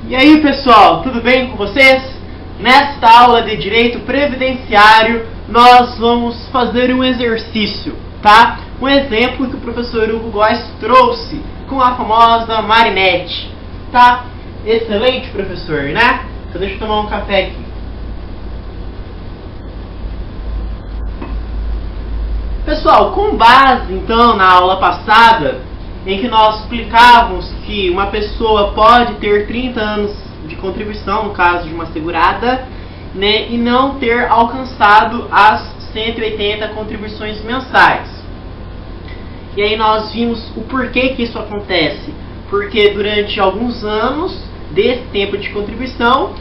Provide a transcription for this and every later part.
E aí pessoal, tudo bem com vocês? Nesta aula de Direito Previdenciário nós vamos fazer um exercício, tá? Um exemplo que o professor Hugo Góes trouxe com a famosa Marinette, tá? Excelente, professor, né? Então deixa eu tomar um café aqui. Pessoal, com base então na aula passada, em que nós explicávamos que uma pessoa pode ter 30 anos de contribuição, no caso de uma segurada, né, e não ter alcançado as 180 contribuições mensais. E aí nós vimos o porquê que isso acontece. Porque durante alguns anos desse tempo de contribuição,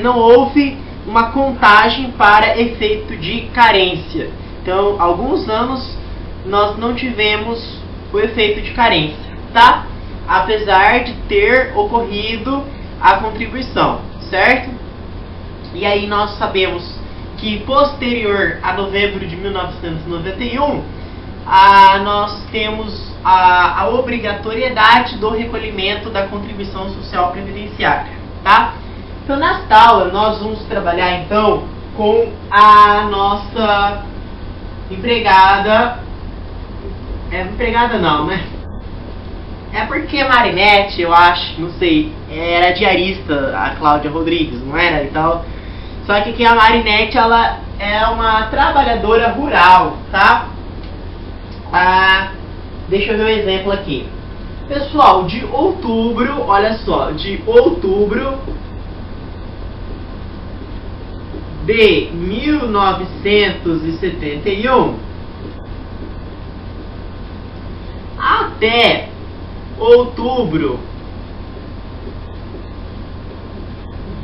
não houve uma contagem para efeito de carência. Então, alguns anos nós não tivemos o efeito de carência, tá? Apesar de ter ocorrido a contribuição, certo? E aí nós sabemos que posterior a novembro de 1991, nós temos a obrigatoriedade do recolhimento da contribuição social previdenciária, tá? Então nesta aula nós vamos trabalhar então com a nossa empregada. Empregada não, né? É porque a Marinette, eu acho, não sei, era diarista, a Cláudia Rodrigues, não era e tal. Só que aqui a Marinette, ela é uma trabalhadora rural, tá? Deixa eu ver um exemplo aqui. Pessoal, de outubro, olha só, de outubro de 1971 até outubro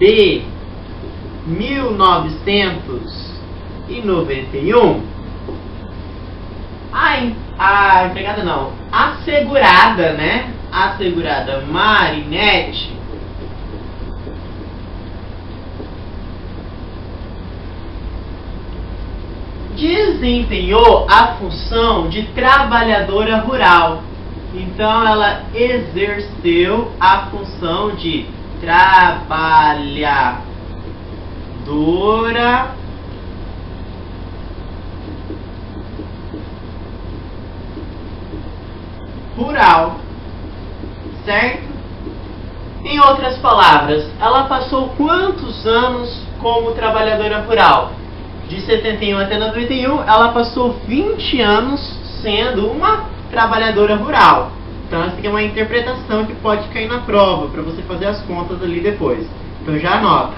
de 1991, a empregada não, a segurada, né? A segurada Marinette desempenhou a função de trabalhadora rural. Então ela exerceu a função de trabalhadora rural, certo? Em outras palavras, ela passou quantos anos como trabalhadora rural? De 71 até 91, ela passou 20 anos sendo uma trabalhadora rural. Então essa aqui é uma interpretação que pode cair na prova, para você fazer as contas ali depois. Então já anota.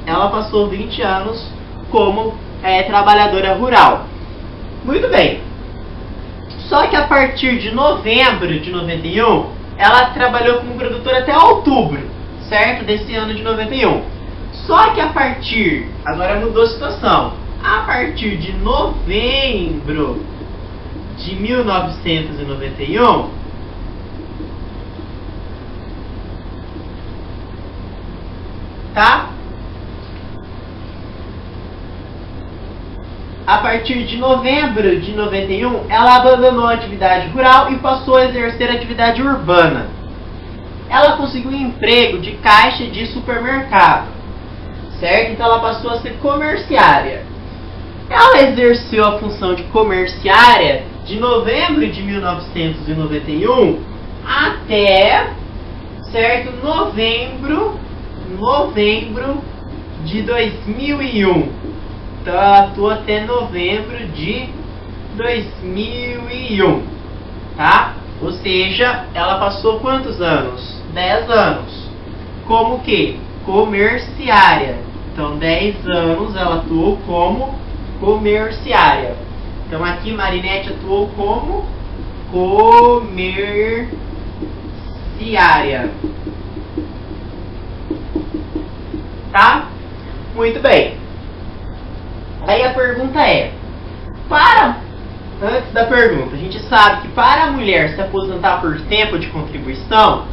Ela passou 20 anos como trabalhadora rural. Muito bem. Só que a partir de novembro de 91, ela trabalhou como produtora até outubro, certo? Desse ano de 91. Só que a partir, agora mudou a situação, a partir de novembro de 1991, tá? A partir de novembro de 91, ela abandonou a atividade rural e passou a exercer a atividade urbana. Ela conseguiu um emprego de caixa de supermercado, certo? Então ela passou a ser comerciária. Ela exerceu a função de comerciária de novembro de 1991 até, certo, novembro de 2001. Então ela atuou até novembro de 2001, tá? Ou seja, ela passou quantos anos? 10 anos. Como que? Comerciária. Então 10 anos ela atuou como comerciária. Então aqui Marinette atuou como comerciária. Tá? Muito bem. Aí a pergunta é, antes da pergunta, a gente sabe que para a mulher se aposentar por tempo de contribuição,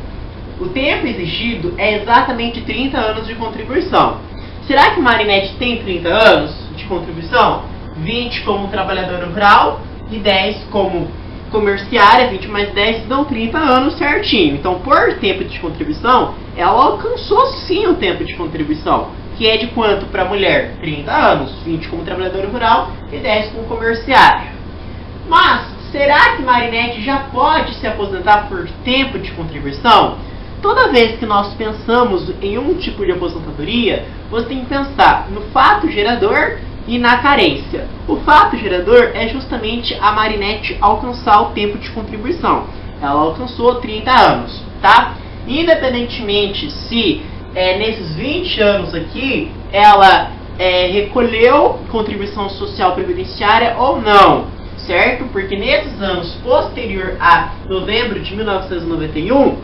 o tempo exigido é exatamente 30 anos de contribuição. Será que Marinette tem 30 anos de contribuição? 20 como trabalhadora rural e 10 como comerciária, 20 mais 10 dão 30 anos certinho. Então, por tempo de contribuição, ela alcançou sim o tempo de contribuição, que é de quanto para a mulher? 30 anos, 20 como trabalhadora rural e 10 como comerciária. Mas, será que Marinette já pode se aposentar por tempo de contribuição? Toda vez que nós pensamos em um tipo de aposentadoria, você tem que pensar no fato gerador e na carência. O fato gerador é justamente a Marinette alcançar o tempo de contribuição. Ela alcançou 30 anos, tá? Independentemente se nesses 20 anos aqui ela recolheu contribuição social previdenciária ou não, certo? Porque nesses anos posterior a novembro de 1991,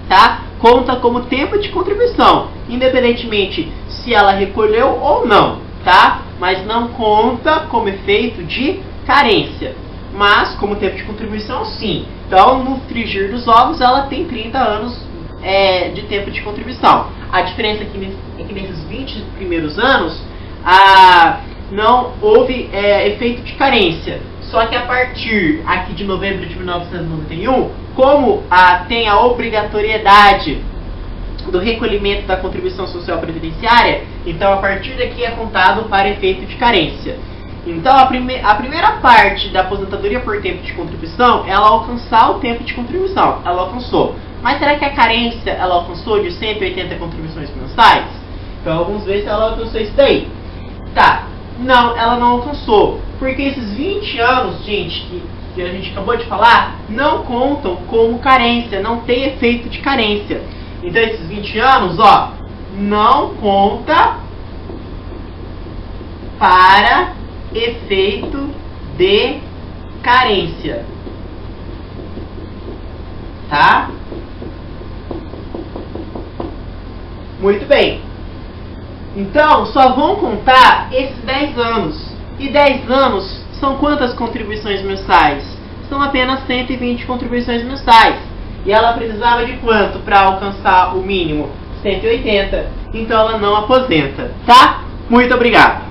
tá? Conta como tempo de contribuição, independentemente se ela recolheu ou não, tá? Mas não conta como efeito de carência. Mas, como tempo de contribuição, sim. Então, no frigir dos ovos, ela tem 30 anos de tempo de contribuição. A diferença aqui é que nesses 20 primeiros anos, não houve efeito de carência. Só que a partir aqui de novembro de 1991, como tem a obrigatoriedade do recolhimento da contribuição social previdenciária, então a partir daqui é contado para efeito de carência. Então a primeira parte da aposentadoria por tempo de contribuição, ela alcançar o tempo de contribuição, ela alcançou. Mas será que a carência ela alcançou de 180 contribuições mensais? Então alguns vezes ela alcançou isso daí. Tá, não, ela não alcançou, porque esses 20 anos, gente, que a gente acabou de falar, não contam como carência, não tem efeito de carência. Então esses 20 anos, ó, não conta para efeito de carência. Tá? Muito bem. Então, só vão contar esses 10 anos. E 10 anos são quantas contribuições mensais? São apenas 120 contribuições mensais. E ela precisava de quanto para alcançar o mínimo? 180. Então ela não aposenta, tá? Muito obrigado.